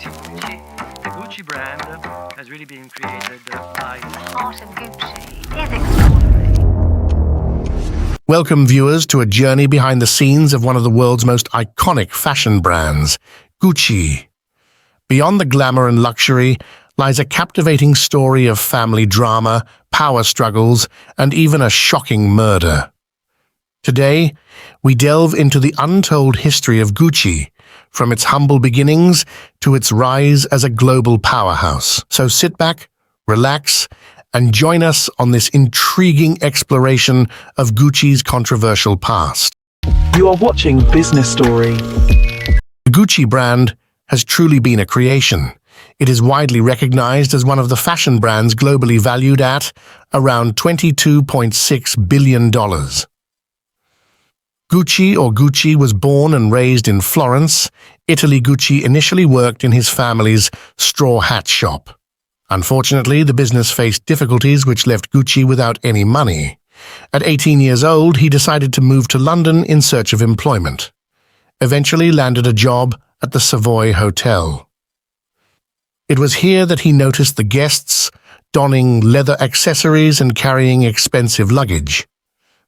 Gucci. The Gucci brand has really been created by The heart of Gucci is extraordinary. Welcome, viewers, to a journey behind the scenes of one of the world's most iconic fashion brands, Gucci. Beyond the glamour and luxury lies a captivating story of family drama, power struggles, and even a shocking murder. Today, we delve into the untold history of Gucci, from its humble beginnings to its rise as a global powerhouse. So sit back, relax, and join us on this intriguing exploration of Gucci's controversial past. You are watching Business Story. The Gucci brand has truly been a creation. It is widely recognized as one of the fashion brands globally valued at around $22.6 billion. Gucci was born and raised in Florence, Italy. Gucci initially worked in his family's straw hat shop. Unfortunately, the business faced difficulties which left Gucci without any money. At 18 years old, he decided to move to London in search of employment. Eventually landed a job at the Savoy Hotel. It was here that he noticed the guests donning leather accessories and carrying expensive luggage.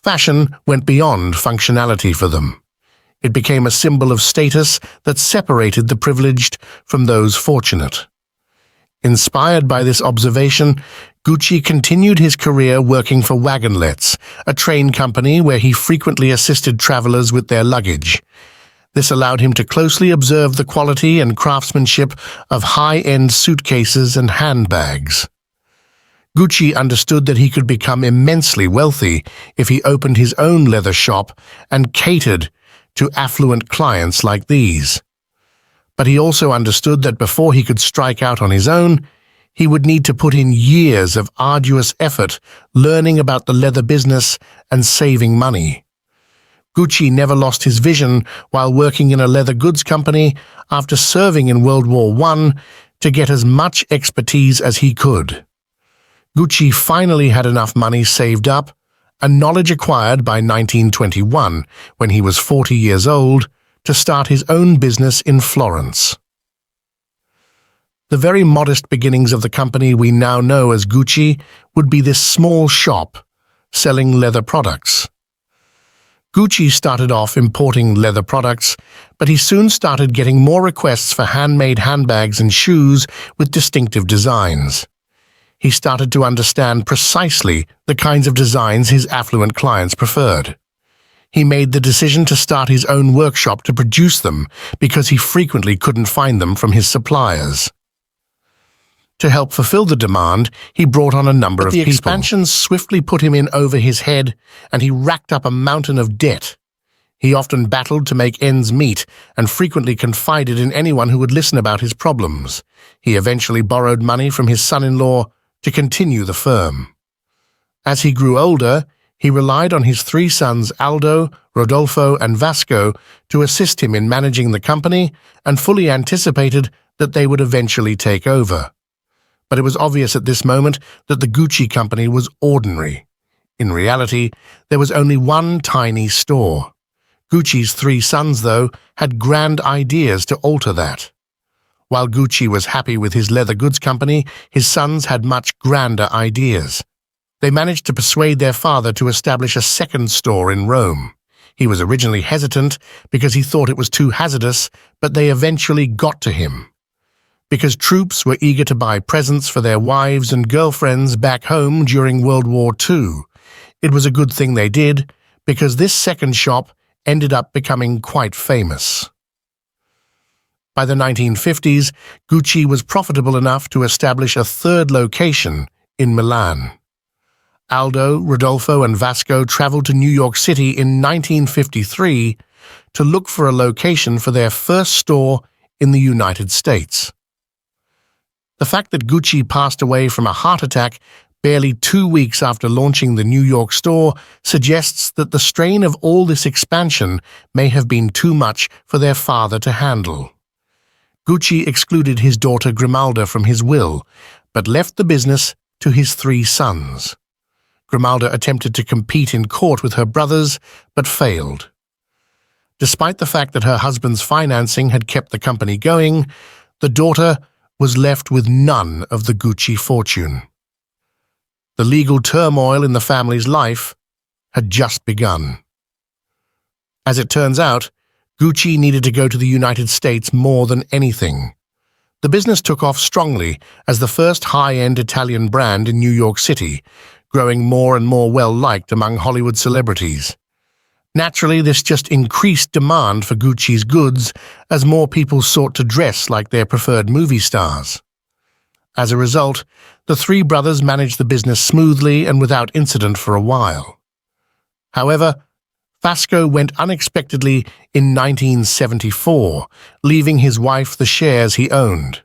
Fashion went beyond functionality for them. It became a symbol of status that separated the privileged from those fortunate. Inspired by this observation, Gucci continued his career working for Wagonlets, a train company where he frequently assisted travelers with their luggage. This allowed him to closely observe the quality and craftsmanship of high-end suitcases and handbags. Gucci understood that he could become immensely wealthy if he opened his own leather shop and catered to affluent clients like these. But he also understood that before he could strike out on his own, he would need to put in years of arduous effort learning about the leather business and saving money. Gucci never lost his vision while working in a leather goods company after serving in World War I to get as much expertise as he could. Gucci finally had enough money saved up and knowledge acquired by 1921, when he was 40 years old, to start his own business in Florence. The very modest beginnings of the company we now know as Gucci would be this small shop selling leather products. Gucci started off importing leather products, but he soon started getting more requests for handmade handbags and shoes with distinctive designs. He started to understand precisely the kinds of designs his affluent clients preferred. He made the decision to start his own workshop to produce them because he frequently couldn't find them from his suppliers. To help fulfill the demand, he brought on a number of people. The expansion swiftly put him in over his head, and he racked up a mountain of debt. He often battled to make ends meet and frequently confided in anyone who would listen about his problems. He eventually borrowed money from his son-in-law to continue the firm. As he grew older, he relied on his three sons Aldo, Rodolfo, and Vasco to assist him in managing the company and fully anticipated that they would eventually take over. But it was obvious at this moment that the Gucci company was ordinary. In reality, there was only one tiny store. Gucci's three sons, though, had grand ideas to alter that. While Gucci was happy with his leather goods company, his sons had much grander ideas. They managed to persuade their father to establish a second store in Rome. He was originally hesitant because he thought it was too hazardous, but they eventually got to him. Because troops were eager to buy presents for their wives and girlfriends back home during World War II. It was a good thing they did, because this second shop ended up becoming quite famous. By the 1950s, Gucci was profitable enough to establish a third location in Milan. Aldo, Rodolfo, and Vasco traveled to New York City in 1953 to look for a location for their first store in the United States. The fact that Gucci passed away from a heart attack barely 2 weeks after launching the New York store suggests that the strain of all this expansion may have been too much for their father to handle. Gucci excluded his daughter Grimalda from his will, but left the business to his three sons. Grimalda attempted to compete in court with her brothers, but failed. Despite the fact that her husband's financing had kept the company going, The daughter was left with none of the Gucci fortune. The legal turmoil in the family's life had just begun. As it turns out, Gucci needed to go to the United States more than anything. The business took off strongly as the first high-end Italian brand in New York City, growing more and more well-liked among Hollywood celebrities. Naturally, this just increased demand for Gucci's goods as more people sought to dress like their preferred movie stars. As a result, the three brothers managed the business smoothly and without incident for a while. However, Fasco went unexpectedly in 1974, leaving his wife the shares he owned.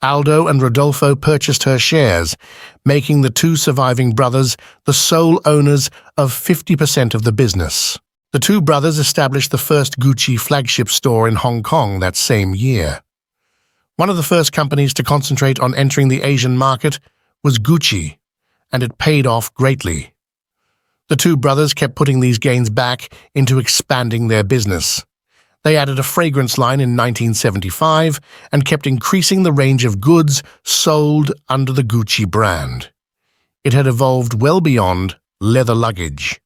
Aldo and Rodolfo purchased her shares, making the two surviving brothers the sole owners of 50% of the business. The two brothers established the first Gucci flagship store in Hong Kong that same year. One of the first companies to concentrate on entering the Asian market was Gucci, and it paid off greatly. The two brothers kept putting these gains back into expanding their business. They added a fragrance line in 1975 and kept increasing the range of goods sold under the Gucci brand. It had evolved well beyond leather luggage.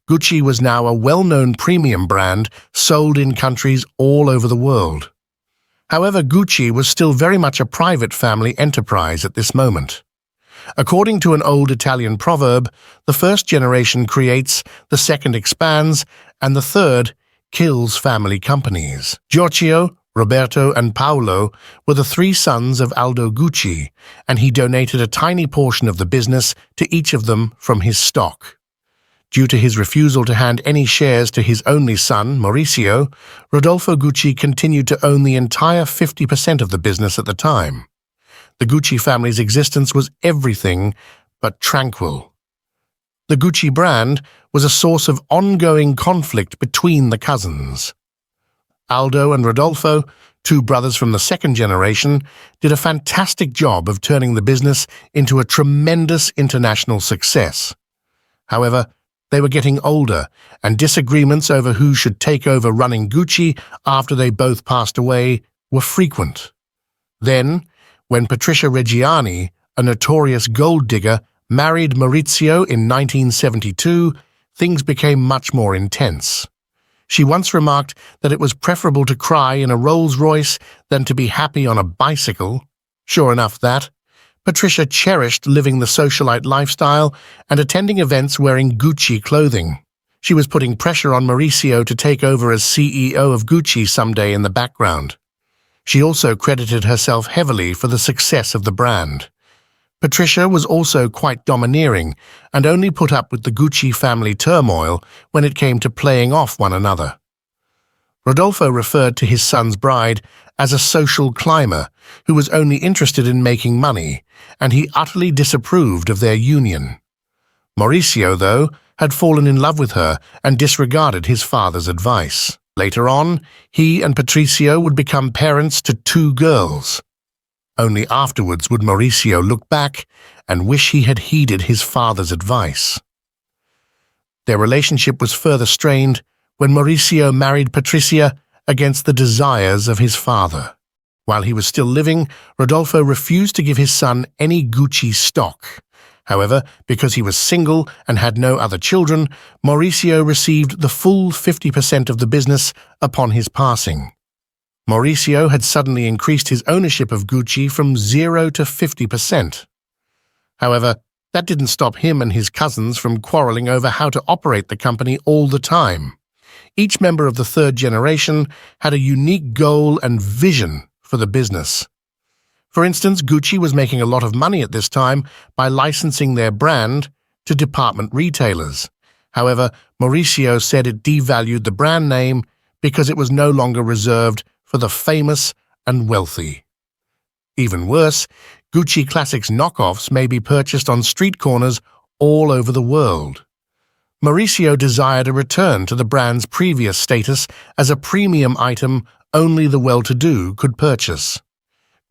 Gucci was now a well-known premium brand sold in countries all over the world. However, Gucci was still very much a private family enterprise at this moment. According to an old Italian proverb, the first generation creates, the second expands, and the third kills family companies. Giorgio, Roberto, and Paolo were the three sons of Aldo Gucci, and he donated a tiny portion of the business to each of them from his stock. Due to his refusal to hand any shares to his only son, Mauricio, Rodolfo Gucci continued to own the entire 50% of the business at the time. The Gucci family's existence was everything but tranquil. The Gucci brand was a source of ongoing conflict between the cousins. Aldo and Rodolfo, two brothers from the second generation, did a fantastic job of turning the business into a tremendous international success. However, they were getting older, and disagreements over who should take over running Gucci after they both passed away were frequent. Then, when Patricia Reggiani, a notorious gold digger, married Maurizio in 1972, things became much more intense. She once remarked that it was preferable to cry in a Rolls-Royce than to be happy on a bicycle. Sure enough that. Patricia cherished living the socialite lifestyle and attending events wearing Gucci clothing. She was putting pressure on Mauricio to take over as CEO of Gucci someday in the background. She also credited herself heavily for the success of the brand. Patricia was also quite domineering and only put up with the Gucci family turmoil when it came to playing off one another. Rodolfo referred to his son's bride as a social climber who was only interested in making money, and he utterly disapproved of their union. Mauricio, though, had fallen in love with her and disregarded his father's advice. Later on, he and Patricio would become parents to two girls. Only afterwards would Mauricio look back and wish he had heeded his father's advice. Their relationship was further strained when Mauricio married Patricia against the desires of his father. While he was still living, Rodolfo refused to give his son any Gucci stock. However, because he was single and had no other children, Mauricio received the full 50% of the business upon his passing. Mauricio had suddenly increased his ownership of Gucci from 0 to 50%. However, that didn't stop him and his cousins from quarreling over how to operate the company all the time. Each member of the third generation had a unique goal and vision for the business. For instance, Gucci was making a lot of money at this time by licensing their brand to department retailers. However, Mauricio said it devalued the brand name because it was no longer reserved for the famous and wealthy. Even worse, Gucci Classics knockoffs may be purchased on street corners all over the world. Mauricio desired a return to the brand's previous status as a premium item only the well-to-do could purchase.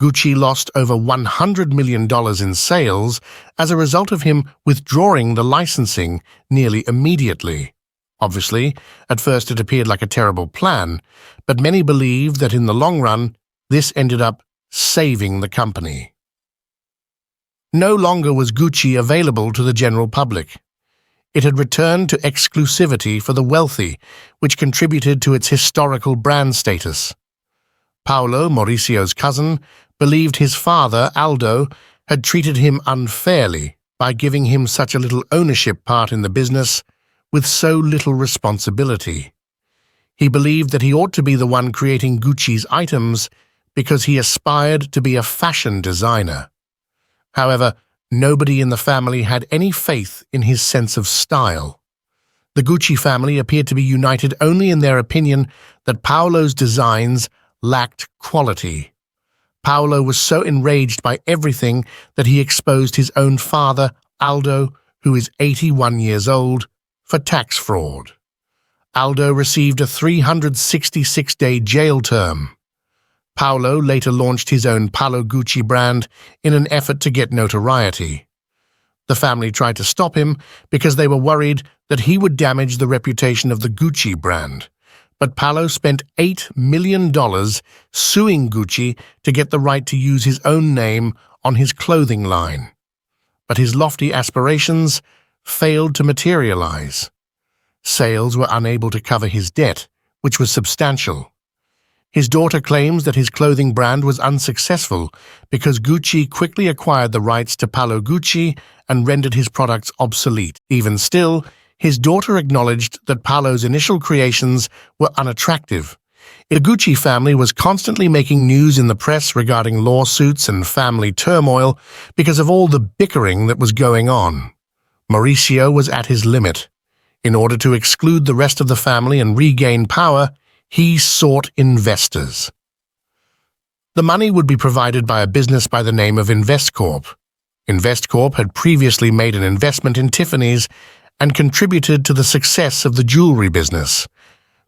Gucci lost over $100 million in sales as a result of him withdrawing the licensing nearly immediately. Obviously, at first it appeared like a terrible plan, but many believed that in the long run, this ended up saving the company. No longer was Gucci available to the general public. It had returned to exclusivity for the wealthy, which contributed to its historical brand status. Paolo, Mauricio's cousin, believed his father, Aldo, had treated him unfairly by giving him such a little ownership part in the business with so little responsibility. He believed that he ought to be the one creating Gucci's items because he aspired to be a fashion designer. However, nobody in the family had any faith in his sense of style. The Gucci family appeared to be united only in their opinion that Paolo's designs lacked quality. Paolo was so enraged by everything that he exposed his own father, Aldo, who is 81 years old, for tax fraud. Aldo received a 366-day jail term. Paolo later launched his own Paolo Gucci brand in an effort to get notoriety. The family tried to stop him because they were worried that he would damage the reputation of the Gucci brand, but Paolo spent $8 million suing Gucci to get the right to use his own name on his clothing line. But his lofty aspirations failed to materialize. Sales were unable to cover his debt, which was substantial. His daughter claims that his clothing brand was unsuccessful because Gucci quickly acquired the rights to Paolo Gucci and rendered his products obsolete. Even still, his daughter acknowledged that Paolo's initial creations were unattractive. The Gucci family was constantly making news in the press regarding lawsuits and family turmoil because of all the bickering that was going on. Mauricio was at his limit. In order to exclude the rest of the family and regain power, he sought investors. The money would be provided by a business by the name of Investcorp. Investcorp had previously made an investment in Tiffany's and contributed to the success of the jewelry business,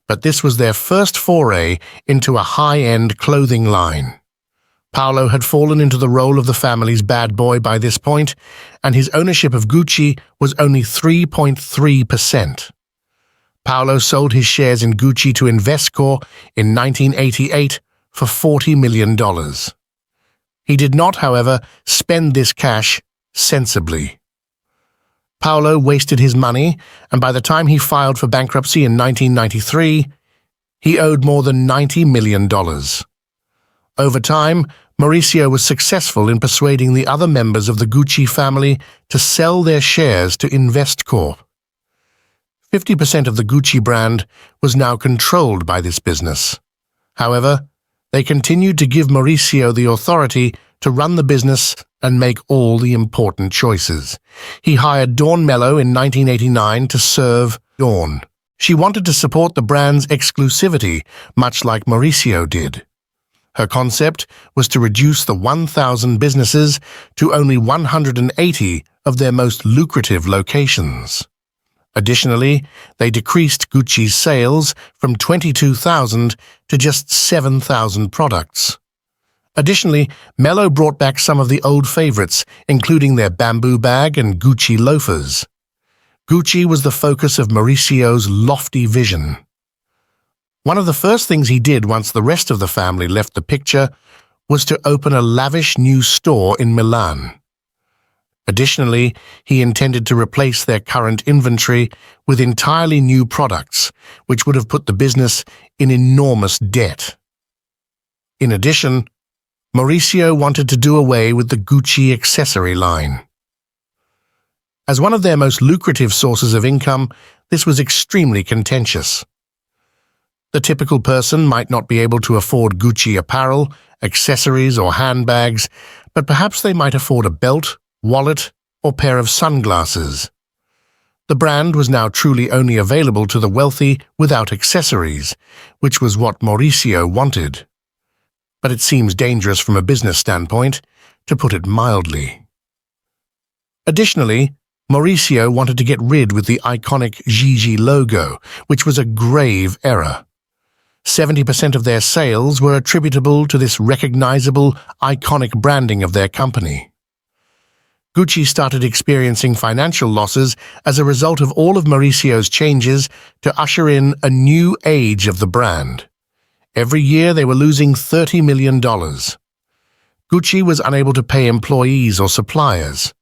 but this was their first foray into a high-end clothing line. Paolo had fallen into the role of the family's bad boy by this point, and his ownership of Gucci was only 3.3%. Paolo sold his shares in Gucci to Investcorp in 1988 for $40 million. He did not, however, spend this cash sensibly. Paolo wasted his money, and by the time he filed for bankruptcy in 1993, he owed more than $90 million. Over time, Mauricio was successful in persuading the other members of the Gucci family to sell their shares to Investcorp. 50% of the Gucci brand was now controlled by this business. However, they continued to give Mauricio the authority to run the business and make all the important choices. He hired Dawn Mello in 1989 to serve Dawn. She wanted to support the brand's exclusivity, much like Mauricio did. Her concept was to reduce the 1,000 businesses to only 180 of their most lucrative locations. Additionally, they decreased Gucci's sales from 22,000 to just 7,000 products. Additionally, Mello brought back some of the old favorites, including their bamboo bag and Gucci loafers. Gucci was the focus of Mauricio's lofty vision. One of the first things he did once the rest of the family left the picture was to open a lavish new store in Milan. Additionally, he intended to replace their current inventory with entirely new products, which would have put the business in enormous debt. In addition, Mauricio wanted to do away with the Gucci accessory line. As one of their most lucrative sources of income, this was extremely contentious. The typical person might not be able to afford Gucci apparel, accessories, or handbags, but perhaps they might afford a belt, wallet, or pair of sunglasses. The brand was now truly only available to the wealthy without accessories, which was what Mauricio wanted. But it seems dangerous from a business standpoint, to put it mildly. Additionally, Mauricio wanted to get rid of the iconic Gigi logo, which was a grave error. 70% of their sales were attributable to this recognizable, iconic branding of their company. Gucci started experiencing financial losses as a result of all of Mauricio's changes to usher in a new age of the brand. Every year they were losing $30 million. Gucci was unable to pay employees or suppliers.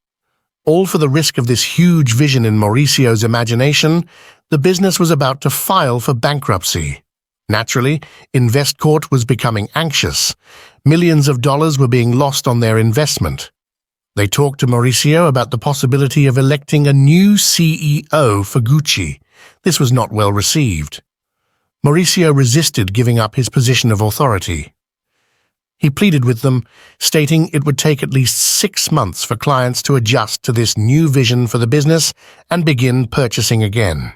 All for the risk of this huge vision in Mauricio's imagination, the business was about to file for bankruptcy. Naturally, Investcorp was becoming anxious. Millions of dollars were being lost on their investment. They talked to Mauricio about the possibility of electing a new CEO for Gucci. This was not well received. Mauricio resisted giving up his position of authority. He pleaded with them, stating it would take at least 6 months for clients to adjust to this new vision for the business and begin purchasing again.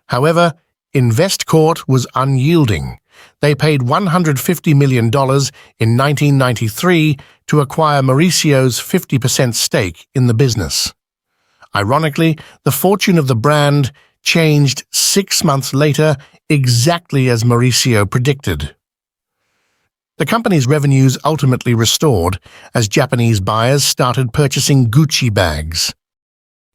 However, Investcorp was unyielding. They paid $150 million in 1993 to acquire Mauricio's 50% stake in the business. Ironically, the fortune of the brand changed 6 months later, exactly as Mauricio predicted. The company's revenues ultimately restored as Japanese buyers started purchasing Gucci bags.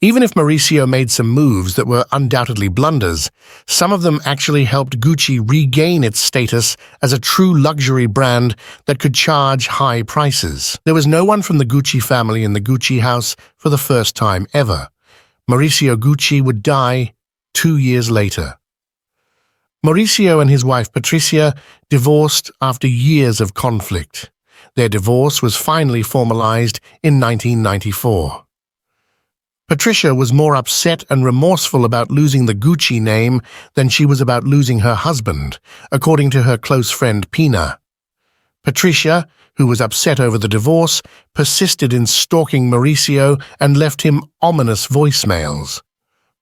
Even if Mauricio made some moves that were undoubtedly blunders, some of them actually helped Gucci regain its status as a true luxury brand that could charge high prices. There was no one from the Gucci family in the Gucci house for the first time ever. Mauricio Gucci would die 2 years later. Mauricio and his wife Patricia divorced after years of conflict. Their divorce was finally formalized in 1994. Patricia was more upset and remorseful about losing the Gucci name than she was about losing her husband, according to her close friend Pina. Patricia, who was upset over the divorce, persisted in stalking Mauricio and left him ominous voicemails.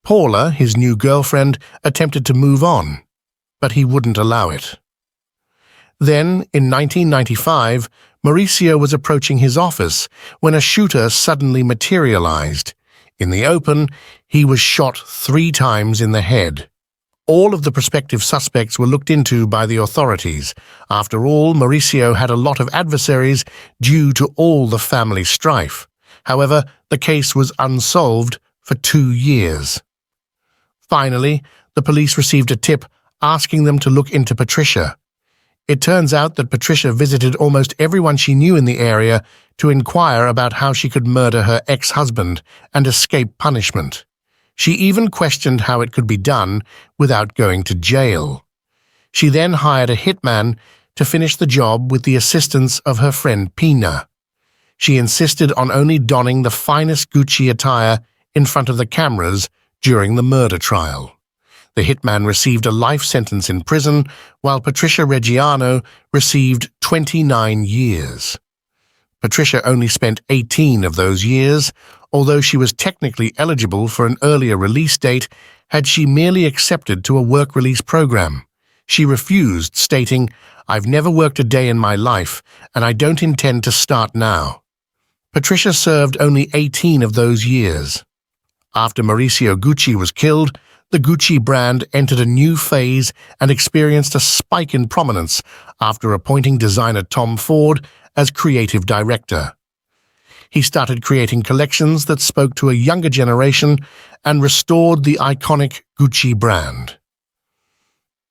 Paula, his new girlfriend, attempted to move on, but he wouldn't allow it. Then, in 1995, Mauricio was approaching his office when a shooter suddenly materialized. In the open, he was shot 3 times in the head. All of the prospective suspects were looked into by the authorities. After all, Mauricio had a lot of adversaries due to all the family strife. However, the case was unsolved for 2 years. Finally, the police received a tip asking them to look into Patricia. It turns out that Patricia visited almost everyone she knew in the area to inquire about how she could murder her ex-husband and escape punishment. She even questioned how it could be done without going to jail. She then hired a hitman to finish the job with the assistance of her friend Pina. She insisted on only donning the finest Gucci attire in front of the cameras during the murder trial. The hitman received a life sentence in prison, while Patricia Reggiano received 29 years. Patricia only spent 18 of those years, although she was technically eligible for an earlier release date had she merely accepted to a work release program. She refused, stating, "I've never worked a day in my life, and I don't intend to start now." Patricia served only 18 of those years. After Mauricio Gucci was killed, the Gucci brand entered a new phase and experienced a spike in prominence after appointing designer Tom Ford as creative director. He started creating collections that spoke to a younger generation and restored the iconic Gucci brand.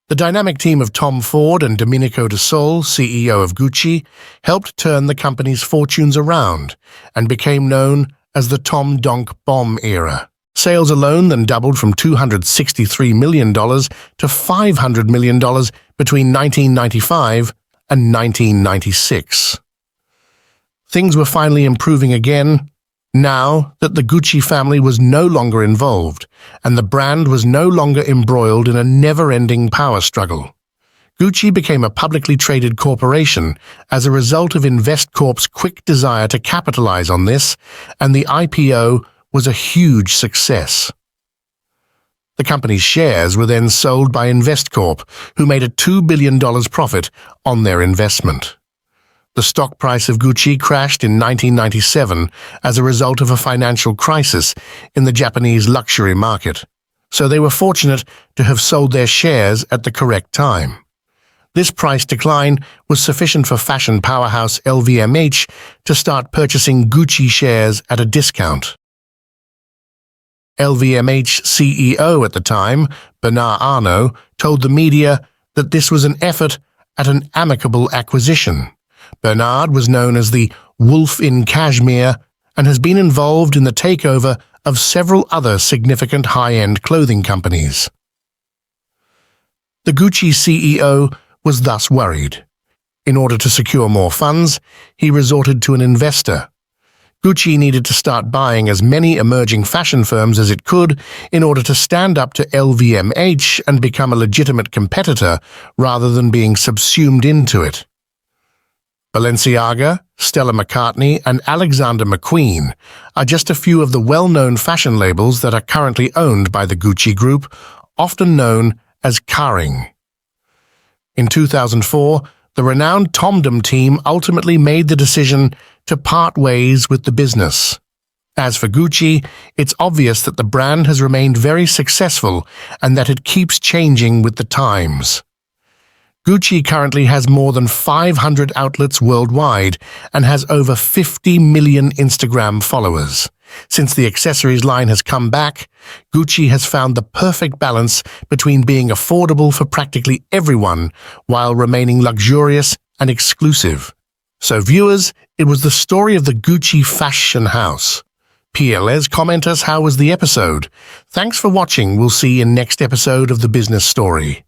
The dynamic team of Tom Ford and Domenico De Sol, CEO of Gucci, helped turn the company's fortunes around and became known as the Tom Donk Bomb era. Sales alone then doubled from $263 million to $500 million between 1995 and 1996. Things were finally improving again, now that the Gucci family was no longer involved and the brand was no longer embroiled in a never-ending power struggle. Gucci became a publicly traded corporation as a result of Investcorp's quick desire to capitalize on this, and the IPO was a huge success. The company's shares were then sold by Investcorp, who made a $2 billion profit on their investment. The stock price of Gucci crashed in 1997 as a result of a financial crisis in the Japanese luxury market, so they were fortunate to have sold their shares at the correct time. This price decline was sufficient for fashion powerhouse LVMH to start purchasing Gucci shares at a discount. LVMH CEO at the time, Bernard Arnault, told the media that this was an effort at an amicable acquisition. Bernard was known as the Wolf in Cashmere, and has been involved in the takeover of several other significant high-end clothing companies. The Gucci CEO was thus worried. In order to secure more funds, he resorted to an investor. Gucci needed to start buying as many emerging fashion firms as it could in order to stand up to LVMH and become a legitimate competitor rather than being subsumed into it. Balenciaga, Stella McCartney, and Alexander McQueen are just a few of the well-known fashion labels that are currently owned by the Gucci Group, often known as Kering. In 2004, the renowned Tomdom team ultimately made the decision to part ways with the business. As for Gucci, it's obvious that the brand has remained very successful and that it keeps changing with the times. Gucci currently has more than 500 outlets worldwide and has over 50 million Instagram followers. Since the accessories line has come back, Gucci has found the perfect balance between being affordable for practically everyone while remaining luxurious and exclusive. So viewers, it was the story of the Gucci fashion house. PLS, comment us how was the episode. Thanks for watching. We'll see you in next episode of The Business Story.